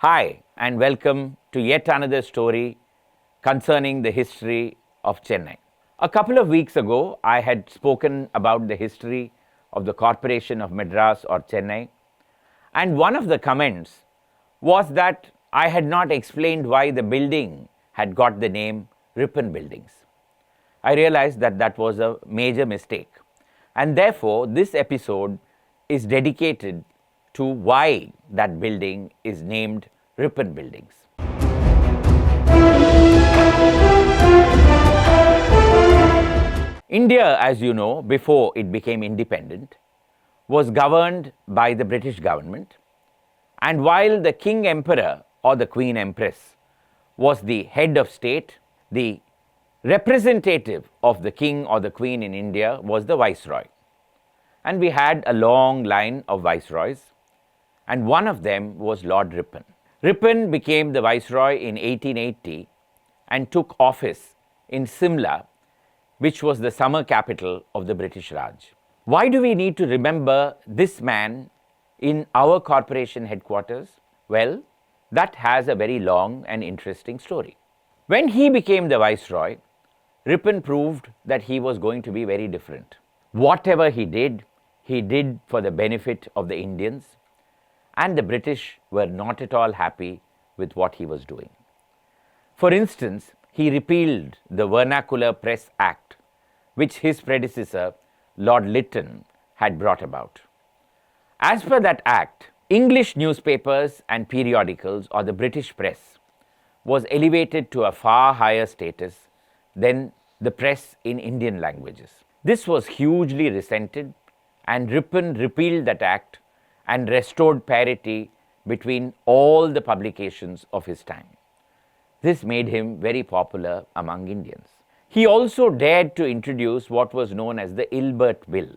Hi, and welcome to yet another story concerning the history of Chennai. A couple of weeks ago, I had spoken about the history of the Corporation of Madras or Chennai, and one of the comments was that I had not explained why the building had got the name Ripon Buildings. I realized that that was a major mistake, and therefore, this episode is dedicated to why that building is named Ripon Buildings. India, as you know, before it became independent, was governed by the British government, and while the King Emperor or the Queen Empress was the head of state, the representative of the King or the Queen in India was the Viceroy. And we had a long line of Viceroys, and one of them was Lord Ripon. Ripon became the Viceroy in 1880 and took office in Simla, which was the summer capital of the British Raj. Why do we need to remember this man in our corporation headquarters? Well, that has a very long and interesting story. When he became the Viceroy, Ripon proved that he was going to be very different. Whatever he did for the benefit of the Indians, and the British were not at all happy with what he was doing. For instance, he repealed the Vernacular Press Act, which his predecessor, Lord Lytton, had brought about. As per that act, English newspapers and periodicals, or the British press, was elevated to a far higher status than the press in Indian languages. This was hugely resented, and Ripon repealed that act and restored parity between all the publications of his time. This made him very popular among Indians. He also dared to introduce what was known as the Ilbert Bill.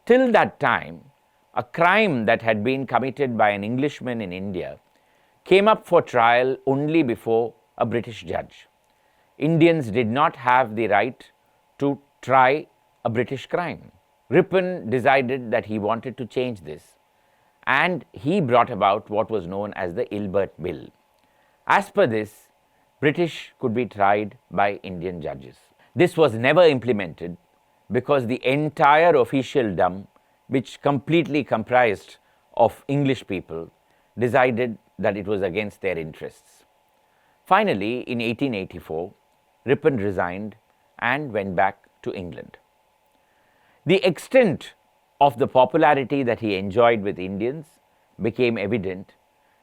Till that time, a crime that had been committed by an Englishman in India came up for trial only before a British judge. Indians did not have the right to try a British crime. Ripon decided that he wanted to change this, and he brought about what was known as the Ilbert Bill. As per this, British could be tried by Indian judges. This was never implemented because the entire officialdom, which completely comprised of English people, decided that it was against their interests. Finally, in 1884, Ripon resigned and went back to England. The extent of the popularity that he enjoyed with Indians became evident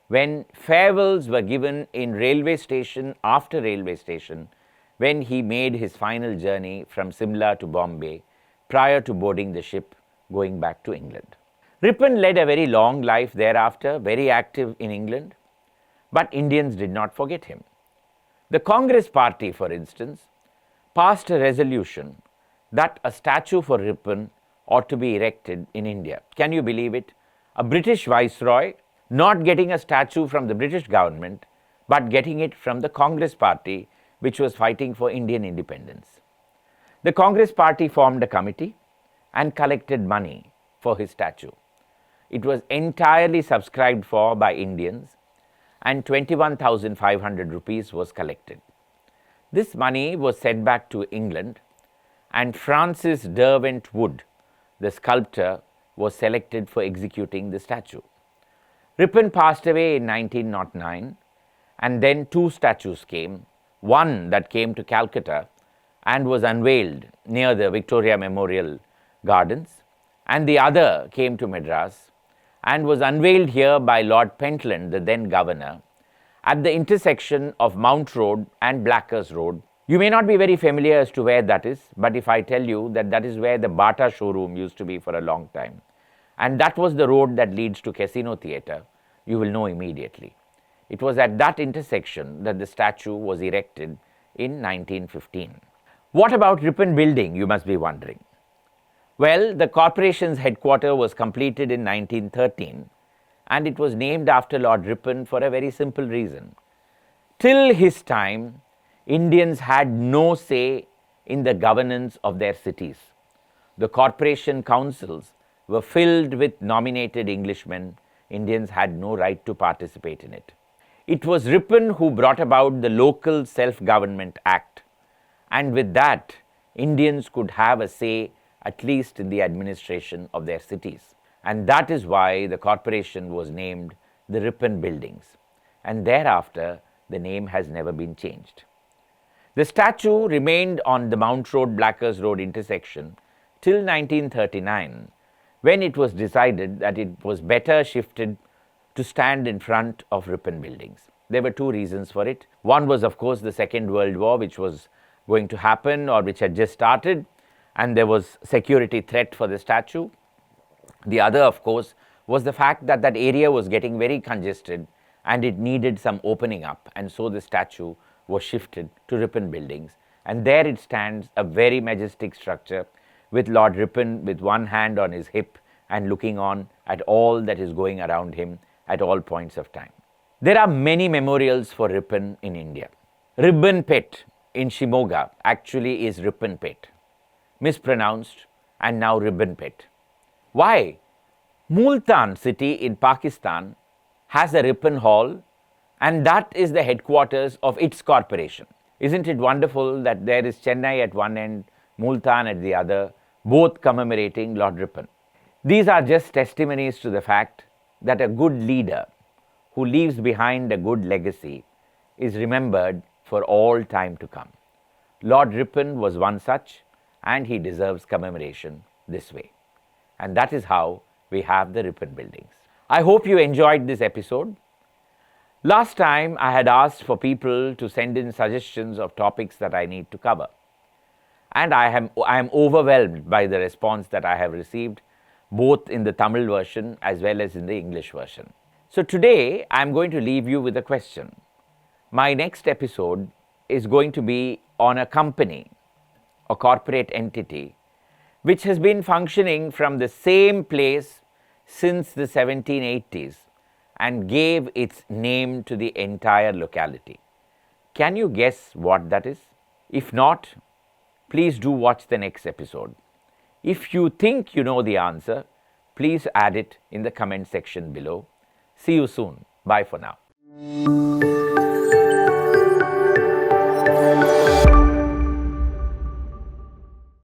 when farewells were given in railway station after railway station when he made his final journey from Simla to Bombay prior to boarding the ship going back to England. Ripon led a very long life thereafter, very active in England, but Indians did not forget him. The Congress Party, for instance, passed a resolution that a statue for Ripon ought to be erected in India. Can you believe it? A British Viceroy not getting a statue from the British government, but getting it from the Congress Party, which was fighting for Indian independence. The Congress Party formed a committee and collected money for his statue. It was entirely subscribed for by Indians, and 21,500 rupees was collected. This money was sent back to England, and Francis Derwent Wood, the sculptor, was selected for executing the statue. Ripon passed away in 1909, and then two statues came, one that came to Calcutta and was unveiled near the Victorial Memorial Gardens, and the other came to Madras and was unveiled here by Lord Pentland, the then governor, at the intersection of Mount Road and Blackers Road. You may not be very familiar as to where that is, but if I tell you that that is where the Bata showroom used to be for a long time, and that was the road that leads to Casino Theatre, you will know immediately. It was at that intersection that the statue was erected in 1915. What about Ripon Building, you must be wondering? Well, the corporation's headquarters was completed in 1913, and it was named after Lord Ripon for a very simple reason. Till his time, Indians had no say in the governance of their cities. The corporation councils were filled with nominated Englishmen. Indians had no right to participate in it. It was Ripon who brought about the Local Self-Government Act, and with that, Indians could have a say at least in the administration of their cities. And that is why the corporation was named the Ripon Buildings, and thereafter the name has never been changed. The statue remained on the Mount Road Blackers Road intersection till 1939, when it was decided that it was better shifted to stand in front of Ripon Buildings. There were two reasons for it. One was, of course, the Second World War, which was going to happen or which had just started, and there was security threat for the statue. The other, of course, was the fact that that area was getting very congested and it needed some opening up, and so the statue was shifted to Ripon Buildings, and there it stands, a very majestic structure with Lord Ripon with one hand on his hip and looking on at all that is going around him at all points of time. There are many memorials for Ripon in India. Ribbon Pet in Shimoga actually is Ripon Pet, mispronounced and now Ribbon Pet. Why? Multan city in Pakistan has a Ripon Hall, and that is the headquarters of its corporation. Isn't it wonderful that there is Chennai at one end, Multan at the other, both commemorating Lord Ripon? These are just testimonies to the fact that a good leader who leaves behind a good legacy is remembered for all time to come. Lord Ripon was one such, and he deserves commemoration this way. And that is how we have the Ripon Buildings. I hope you enjoyed this episode. Last time I had asked for people to send in suggestions of topics that I need to cover. And I am overwhelmed by the response that I have received, both in the Tamil version as well as in the English version. So today I am going to leave you with a question. My next episode is going to be on a company, a corporate entity, which has been functioning from the same place since the 1780s and gave its name to the entire locality. Can you guess what that is? If not, please do watch the next episode. If you think you know the answer, please add it in the comment section below. See you soon. Bye for now.